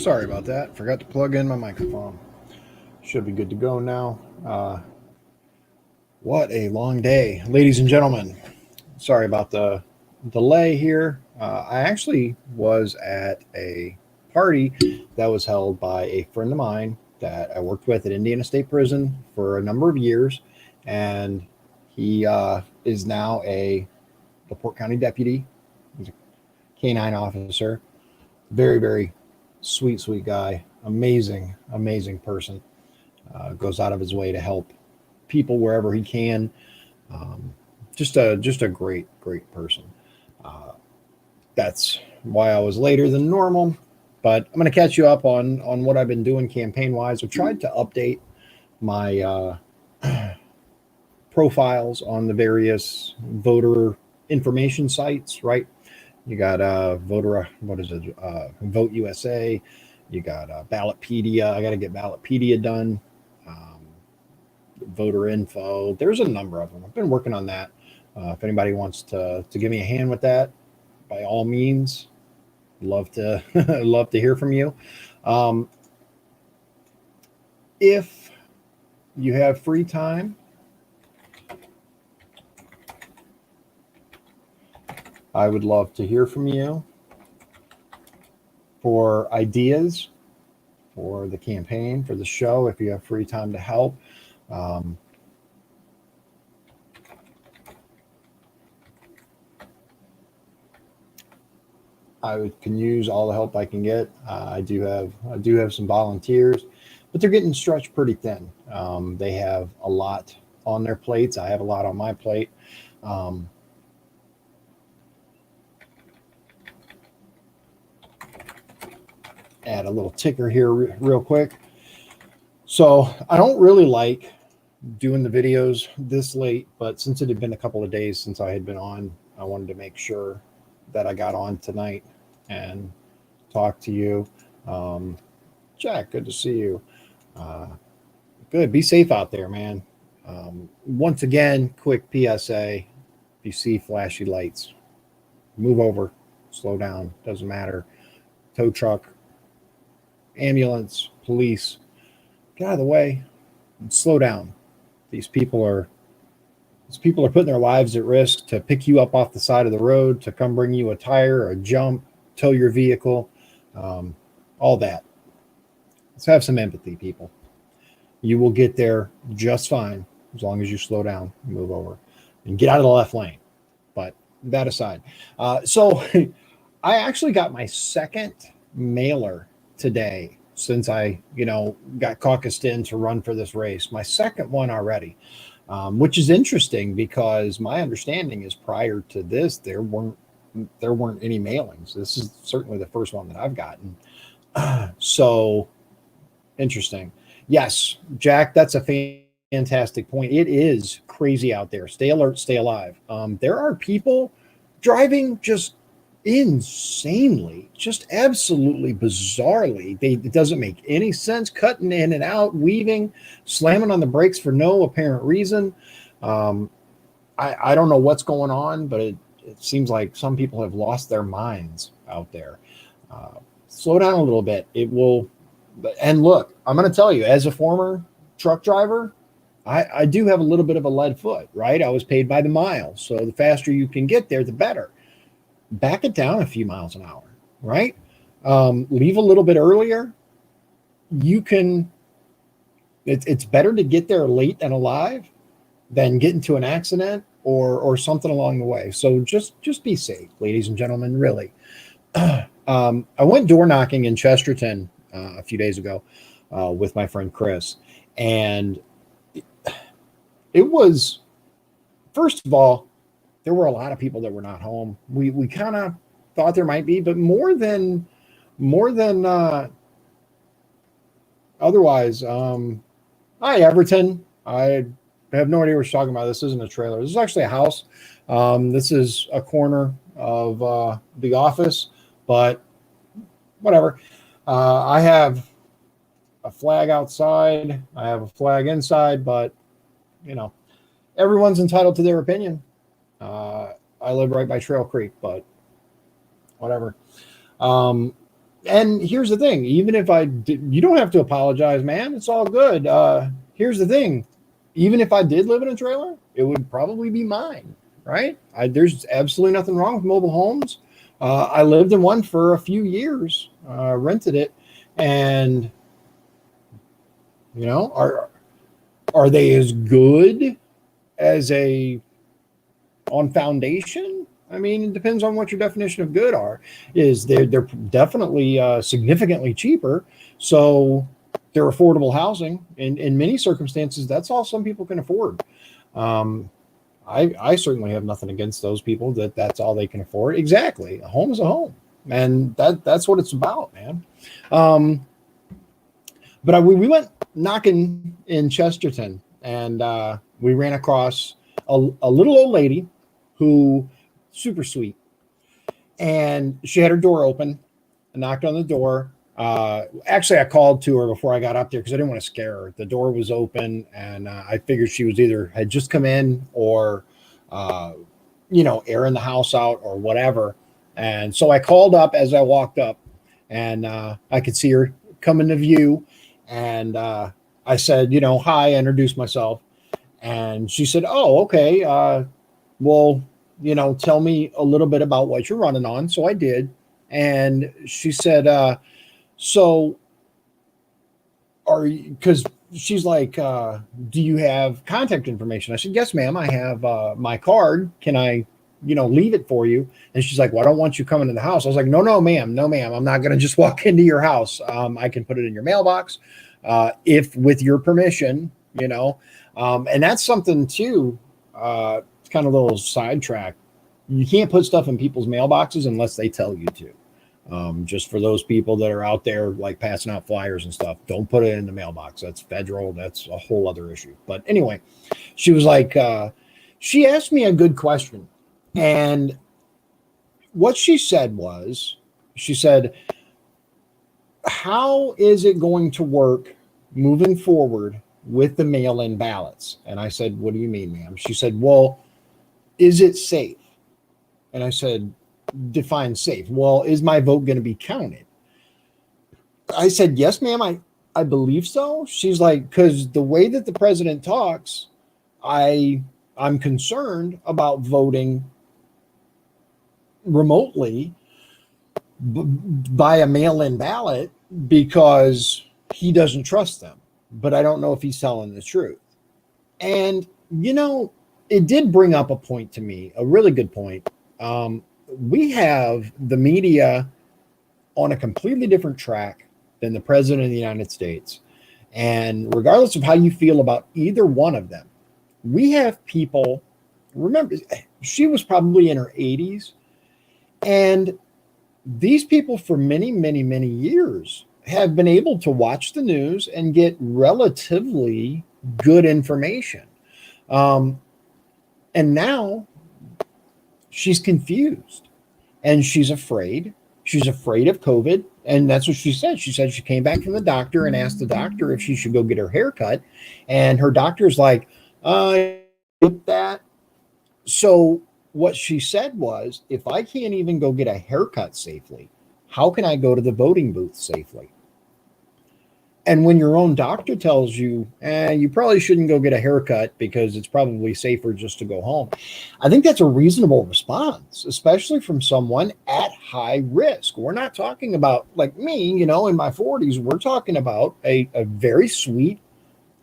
Sorry about that. Forgot to plug in my microphone. Should be good to go now. What a long day, ladies and gentlemen. Sorry about the delay here. I actually was at a party that was held by a friend of mine that I worked with at Indiana State Prison for a number of years, and he is now a LaPorte County deputy. He's a canine officer. Very, very sweet, sweet guy. Amazing, amazing person. Goes out of his way to help people wherever he can. Um, just a great, great person. Uh, that's why I was later than normal. But I'm going to catch you up on what I've been doing campaign wise. I've tried to update my profiles on the various voter information sites. Right, you got voter, what is it? Vote USA. You got Ballotpedia. I got to get Ballotpedia done. Um, Voter info. There's a number of them. I've been working on that. If anybody wants to give me a hand with that, by all means, love to love to hear from you. Um, if you have free time, I would love to hear from you for ideas for the campaign, for the show. If you have free time to help, um, can use all the help I can get. I do have some volunteers, but they're getting stretched pretty thin. They have a lot on their plates. I have a lot on my plate. Um, Add a little ticker here real quick. So I don't really like doing the videos this late, but since it had been a couple of days since I had been on, I wanted to make sure that I got on tonight and talk to you. Um, Jack, good to see you. Uh, Good. Be safe out there, man. Once again, quick PSA: if you see flashy lights, move over, slow down. Doesn't matter. Tow truck, ambulance, police, get out of the way and slow down. These people are these people are putting their lives at risk to pick you up off the side of the road, to come bring you a tire, a jump, tow your vehicle, um, all that. Let's have some empathy, people. You will get there just fine as long as you slow down and move over and get out of the left lane. But that aside, so I actually got my second mailer today since I, got caucused in to run for this race. My second one already, which is interesting because my understanding is prior to this there weren't any mailings. This is certainly the first one that I've gotten. So interesting. Yes, Jack, that's a fantastic point. It is crazy out there. Stay alert, stay alive. There are people driving just insanely, just absolutely bizarrely. It doesn't make any sense, cutting in and out, weaving, slamming on the brakes for no apparent reason. Um, I don't know what's going on, but it seems like some people have lost their minds out there. Uh, Slow down a little bit. It will. And look, I'm going to tell you, as a former truck driver, I do have a little bit of a lead foot, right? I was paid by the mile. So the faster you can get there, the better. Back it down a few miles an hour, right? Leave a little bit earlier. You can, it's better to get there late and alive than get into an accident or something along the way. So just be safe, ladies and gentlemen, really. I went door knocking in Chesterton a few days ago with my friend Chris, and it was, first of all, there were a lot of people that were not home. We kind of thought there might be, but more than otherwise. Hi, Everton. I have no idea what you're talking about. This isn't a trailer. This is actually a house. This is a corner of the office, but whatever. I have a flag outside. I have a flag inside, but you know, everyone's entitled to their opinion. I live right by Trail Creek, but whatever. Um, And here's the thing, even if I did, you don't have to apologize, man. It's all good. Here's the thing, even if I did live in a trailer, it would probably be mine, right? There's absolutely nothing wrong with mobile homes. I lived in one for a few years, rented it, and are they as good as a on foundation? I mean, it depends on what your definition of good are. Is they're definitely significantly cheaper, so they're affordable housing. In many circumstances, that's all some people can afford. Um, I certainly have nothing against those people that's all they can afford. Exactly, a home is a home, and that's what it's about, man. Um, but we went knocking in Chesterton, and we ran across a little old lady who super sweet, and she had her door open. I knocked on the door. Actually, I called to her before I got up there because I didn't want to scare her. The door was open, and I figured she was either had just come in or, uh, airing the house out or whatever. And so I called up as I walked up, and I could see her come into view. And I said, hi, I introduced myself. And she said, oh, okay. Well, tell me a little bit about what you're running on. So I did. And she said, so are you, because she's like, do you have contact information? I said, yes, ma'am, I have my card. Can I, leave it for you? And she's like, well, I don't want you coming to the house. I was like, no, ma'am, no, ma'am. I'm not going to just walk into your house. I can put it in your mailbox if with your permission, and that's something too. It's kind of a little sidetrack. You can't put stuff in people's mailboxes unless they tell you to. Just for those people that are out there like passing out flyers and stuff, don't put it in the mailbox. That's federal. That's a whole other issue. But anyway, she was like, she asked me a good question. And what she said was, she said, how is it going to work moving forward with the mail-in ballots? And I said, what do you mean, ma'am? She said, well, is it safe? And I said, define safe. Well, is my vote going to be counted? I said, yes, ma'am, I believe so. She's like, because the way that the president talks, I'm concerned about voting remotely by a mail-in ballot because he doesn't trust them. But I don't know if he's telling the truth. And, it did bring up a point to me, a really good point. We have the media on a completely different track than the president of the United States. And regardless of how you feel about either one of them, we have people, remember, she was probably in her 80s. And these people for many, many, many years have been able to watch the news and get relatively good information. And now she's confused and she's afraid. She's afraid of COVID. And that's what she said. She said she came back from the doctor and asked the doctor if she should go get her hair cut. And her doctor's like, get that. So what she said was, if I can't even go get a haircut safely, how can I go to the voting booth safely? And when your own doctor tells you, you probably shouldn't go get a haircut because it's probably safer just to go home, I think that's a reasonable response, especially from someone at high risk. We're not talking about like me, in my 40s. We're talking about a very sweet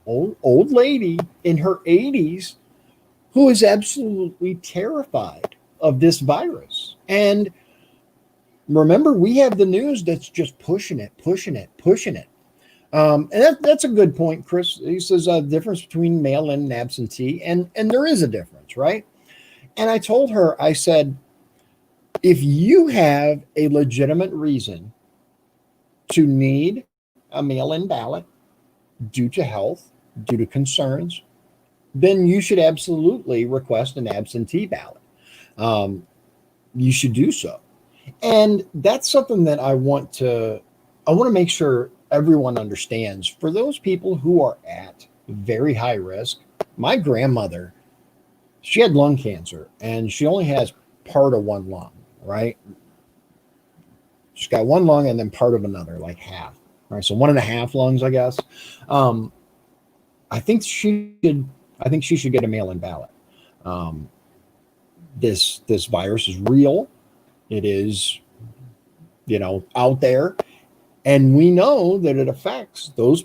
old lady in her 80s who is absolutely terrified of this virus. And remember, we have the news that's just pushing it. And that's a good point, Chris. He says a difference between mail-in and absentee, and there is a difference, right? And I told her, I said, if you have a legitimate reason to need a mail-in ballot due to health, due to concerns, then you should absolutely request an absentee ballot. You should do so. And that's something that I want to make sure everyone understands. For those people who are at very high risk, my grandmother, she had lung cancer and she only has part of one lung, right? She's got one lung and then part of another, like half. All right, so 1.5 lungs, I guess. I think she should get a mail-in ballot. This virus is real. It is, out there, and we know that it affects those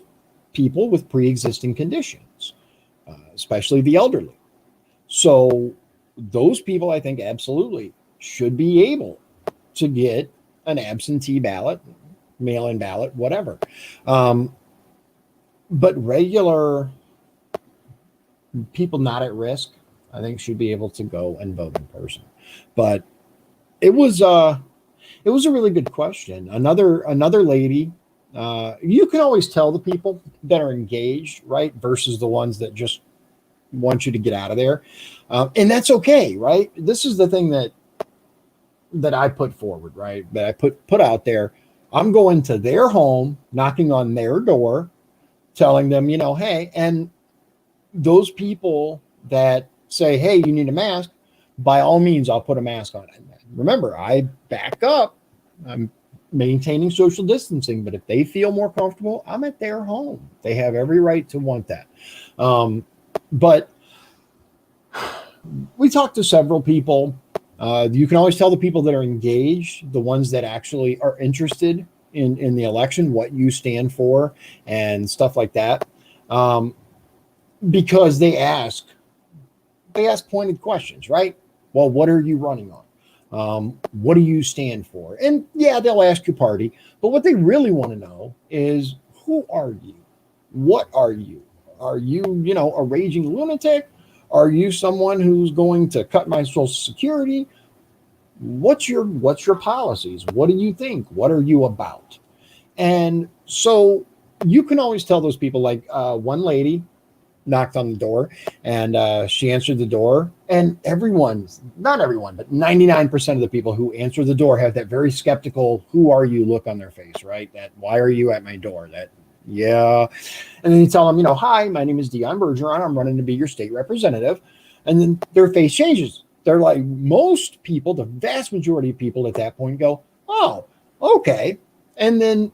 people with pre-existing conditions, especially the elderly. So those people, I think, absolutely should be able to get an absentee ballot, mail-in ballot, whatever. But regular people not at risk, I think, should be able to go and vote in person. But it was a really good question. Another lady. You can always tell the people that are engaged, right, versus the ones that just want you to get out of there, and that's okay, right? This is the thing that I put forward, right? That I put out there. I'm going to their home, knocking on their door, telling them, hey, and those people that say, hey, you need a mask, by all means, I'll put a mask on. Remember, I back up. I'm maintaining social distancing, but if they feel more comfortable, I'm at their home. They have every right to want that. But we talked to several people. You can always tell the people that are engaged, the ones that actually are interested in the election, what you stand for and stuff like that. Because they ask pointed questions, right? Well, what are you running on? What do you stand for? And yeah, they'll ask your party, but what they really want to know is, who are you? What are you? Are you, a raging lunatic? Are you someone who's going to cut my Social Security? What's your policies? What do you think? What are you about? And so you can always tell those people, like one lady knocked on the door and she answered the door, and not everyone, but 99% of the people who answer the door have that very skeptical, who are you look on their face, right? That, why are you at my door? That, yeah. And then you tell them, hi, my name is Dion Bergeron. I'm running to be your state representative. And then their face changes. They're like, most people, the vast majority of people at that point go, oh, okay. And then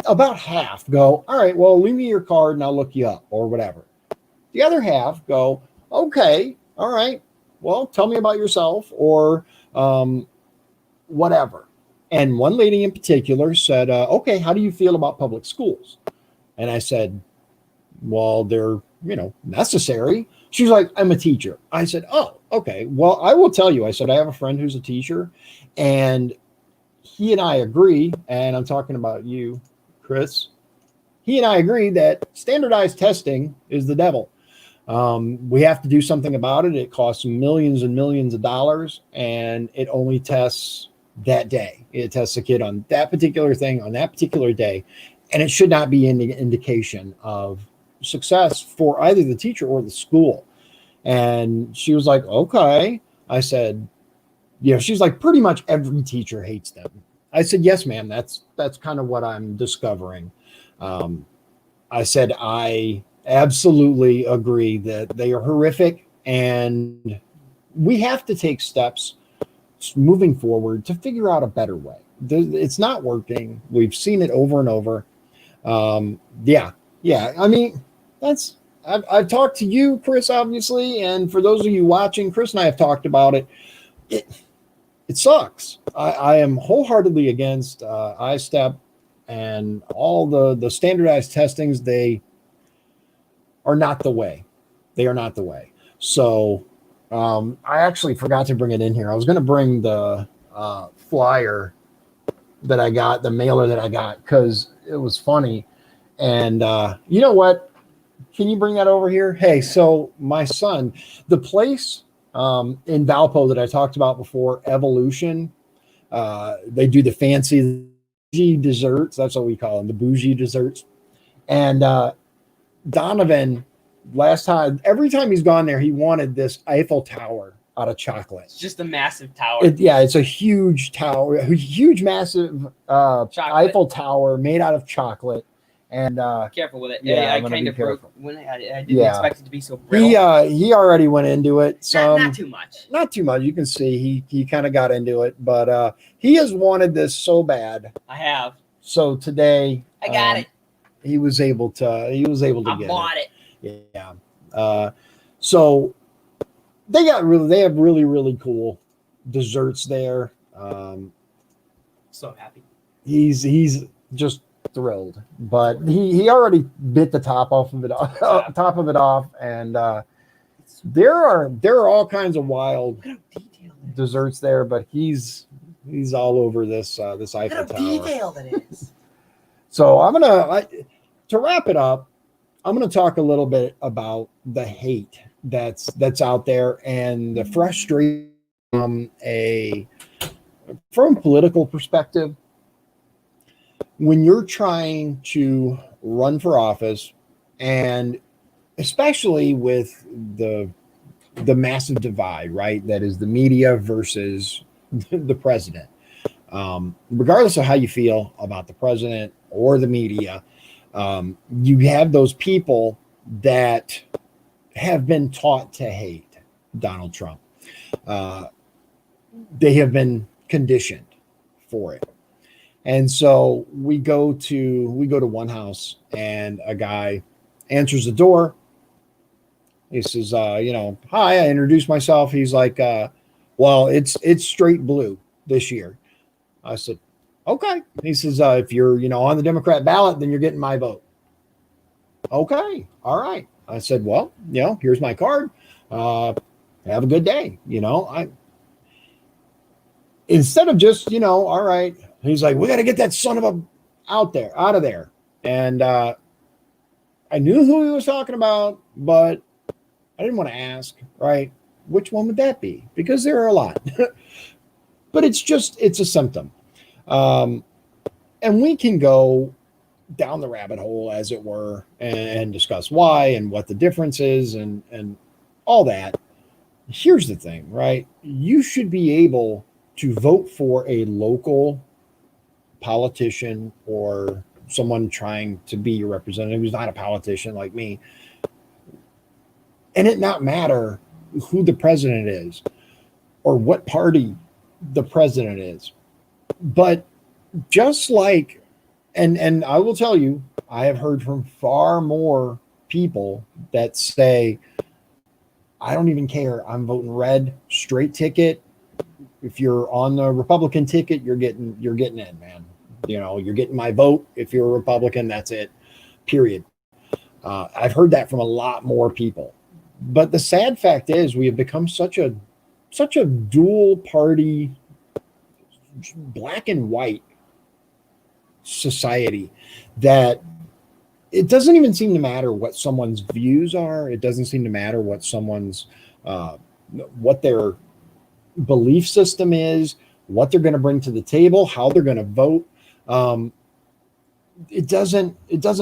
about half go, all right, well, leave me your card and I'll look you up or whatever. The other half go, okay, all right, well, tell me about yourself or whatever. And one lady in particular said, okay, how do you feel about public schools? And I said, well, they're, necessary. She's like, I'm a teacher. I said, oh, okay. Well, I will tell you, I said, I have a friend who's a teacher, and he and I agree, and I'm talking about you, Chris. He and I agree that standardized testing is the devil. We have to do something about it. It costs millions and millions of dollars, and it only tests that day. It tests a kid on that particular thing on that particular day, and it should not be any indication of success for either the teacher or the school. And she was like, okay. I said, she's like, pretty much every teacher hates them. I said, yes, ma'am. That's kind of what I'm discovering. I said, I absolutely agree that they are horrific, and we have to take steps moving forward to figure out a better way. It's not working. We've seen it over and over. Yeah. I mean, I've talked to you, Chris, obviously, and for those of you watching, Chris and I have talked about it. It sucks. I am wholeheartedly against I-STEP and all the standardized testings. They are not the way. They are not the way. So I actually forgot to bring it in here. I was going to bring the flyer that I got, the mailer that I got, because it was funny. And you know what? Can you bring that over here? Hey, so my son, the place in Valpo that I talked about before, Evolution, they do the fancy desserts. That's what we call them, the bougie desserts. And Donovan, every time he's gone there, he wanted this Eiffel Tower out of chocolate. It's just a massive tower. It's a huge tower, a huge, massive Eiffel Tower made out of chocolate. And Careful with it. yeah, I I'm gonna kind be of broke careful. when I didn't Yeah. expect it to be so brittle. he already went into it. Not too much. Not too much. You can see he kind of got into it, but he has wanted this so bad. I have. So today I got it. He was able to I get bought it. Yeah. So they have really cool desserts there. So happy. He's just thrilled, but he already bit the top off, and there are all kinds of wild desserts there, but he's all over this Eiffel Tower. Detailed it is. So to wrap it up, I'm gonna talk a little bit about the hate that's out there and the frustration from a political perspective. When you're trying to run for office, and especially with the massive divide, right? That is the media versus the president. Regardless of how you feel about the president or the media, you have those people that have been taught to hate Donald Trump. They have been conditioned for it. And so we go to one house, and a guy answers the door. He says, hi, I introduced myself. He's like, well, it's straight blue this year. I said, okay. He says, if you're, on the Democrat ballot, then you're getting my vote. Okay. All right. I said, well, here's my card. Have a good day. Instead of just, all right. He's like, we got to get that son of a out of there. And I knew who he was talking about, but I didn't want to ask, right? Which one would that be? Because there are a lot. But it's a symptom. And we can go down the rabbit hole, as it were, and discuss why and what the difference is and all that. Here's the thing, right? You should be able to vote for a local politician or someone trying to be your representative who's not a politician like me, and it not matter who the president is or what party the president is. But just like, and I will tell you, I have heard from far more people that say, I don't even care. I'm voting red, straight ticket. If you're on the Republican ticket, you're getting in, man. You're getting my vote. If you're a Republican, that's it, period. I've heard that from a lot more people. But the sad fact is we have become such a dual party, black and white society that it doesn't even seem to matter what someone's views are. It doesn't seem to matter what someone's what their belief system is, what they're going to bring to the table, how they're going to vote. It doesn't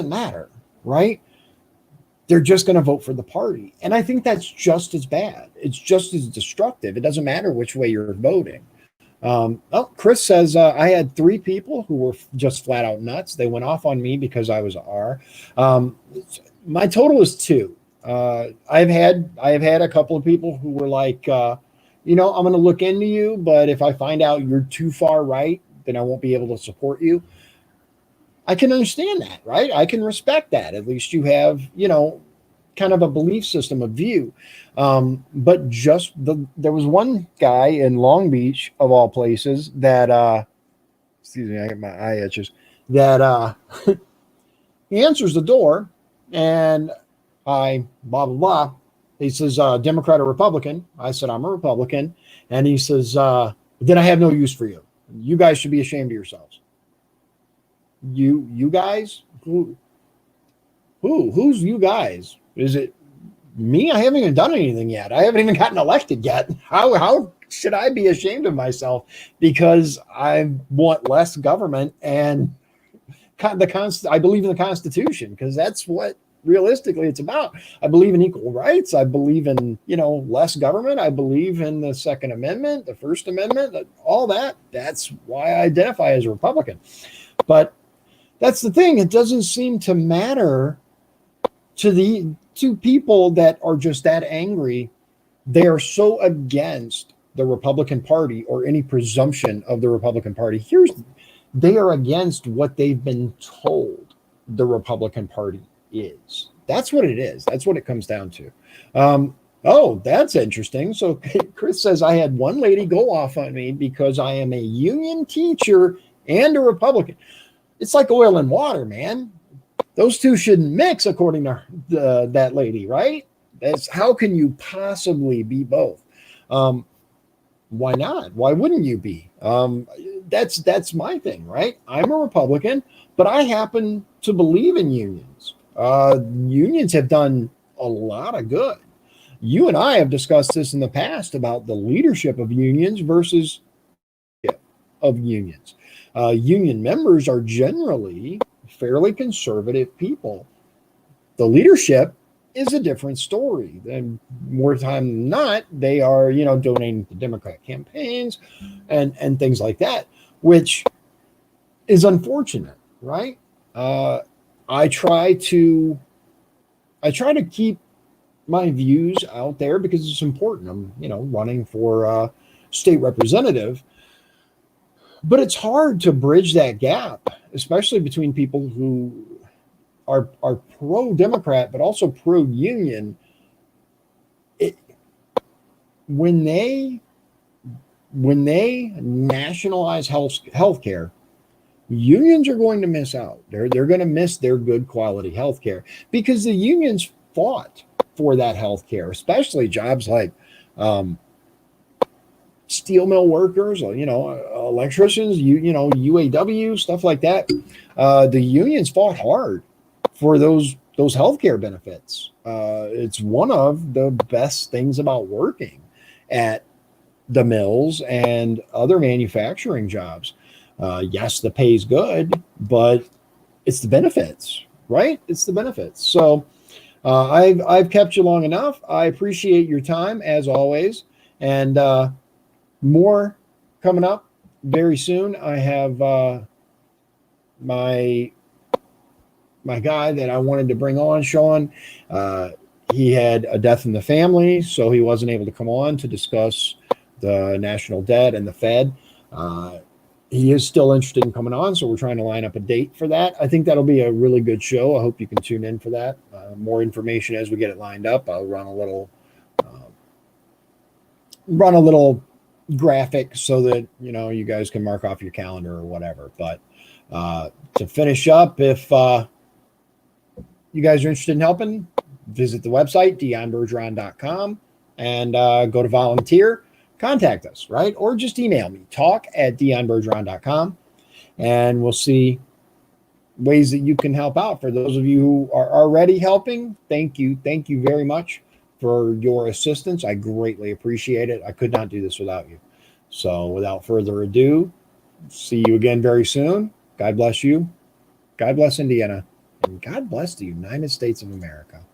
matter, right? They're just going to vote for the party. And I think that's just as bad. It's just as destructive. It doesn't matter which way you're voting. Chris says, I had 3 people who were just flat out nuts. They went off on me because I was R. My total is 2. I've had a couple of people who were like, I'm going to look into you, but if I find out you're too far right, then I won't be able to support you. I can understand that, right? I can respect that. At least you have, kind of a belief system, a view. But there was one guy in Long Beach, of all places, that, excuse me, I get my eye itches, that he answers the door and I, blah, blah, blah. He says, Democrat or Republican? I said, I'm a Republican. And he says, then I have no use for you. You guys should be ashamed of yourselves. You guys? Who's you guys? Is it me? I haven't even done anything yet. I haven't even gotten elected yet. How should I be ashamed of myself because I want less government and I believe in the Constitution, because that's what realistically it's about. I believe in equal rights. I believe in, less government. I believe in the Second Amendment, the First Amendment, all that. That's why I identify as a Republican. But that's the thing. It doesn't seem to matter to people that are just that angry. They are so against the Republican Party or any presumption of the Republican Party. They are against what they've been told the Republican Party is. That's what it is. That's what it comes down to. Oh, that's interesting. So Chris says, I had one lady go off on me because I am a union teacher and a Republican. It's like oil and water, man. Those two shouldn't mix, according to that lady, right? How can you possibly be both? Why not? Why wouldn't you be? That's my thing, right? I'm a Republican, but I happen to believe in unions. Unions have done a lot of good. You and I have discussed this in the past about the leadership of unions versus of unions. Union members are generally fairly conservative people. The leadership is a different story. And more time than not, they are, donating to Democrat campaigns and things like that, which is unfortunate, right? I try to keep my views out there because it's important. I'm, running for state representative, but it's hard to bridge that gap, especially between people who are pro-Democrat, but also pro-union. When they nationalize healthcare, unions are going to miss out. They're going to miss their good quality healthcare because the unions fought for that healthcare, especially jobs like steel mill workers, electricians, UAW, stuff like that. The unions fought hard for those healthcare benefits. It's one of the best things about working at the mills and other manufacturing jobs. Yes, the pay's good, but it's the benefits, right? It's the benefits. So I've kept you long enough. I appreciate your time as always, and more coming up very soon. I have my guy that I wanted to bring on, Sean. He had a death in the family, so he wasn't able to come on to discuss the national debt and the Fed. He is still interested in coming on, so we're trying to line up a date for that. I think that'll be a really good show. I hope you can tune in for that. More information as we get it lined up. I'll run a little graphic so that you guys can mark off your calendar or whatever. But to finish up, if you guys are interested in helping, visit the website dionbergeron.com and go to volunteer. Contact us, right? Or just email me, talk@dionbergeron.com, and we'll see ways that you can help out. For those of you who are already helping, thank you very much for your assistance. I greatly appreciate it. I could not do this without you. So without further ado, see you again very soon. God bless you. God bless Indiana. And God bless the United States of America.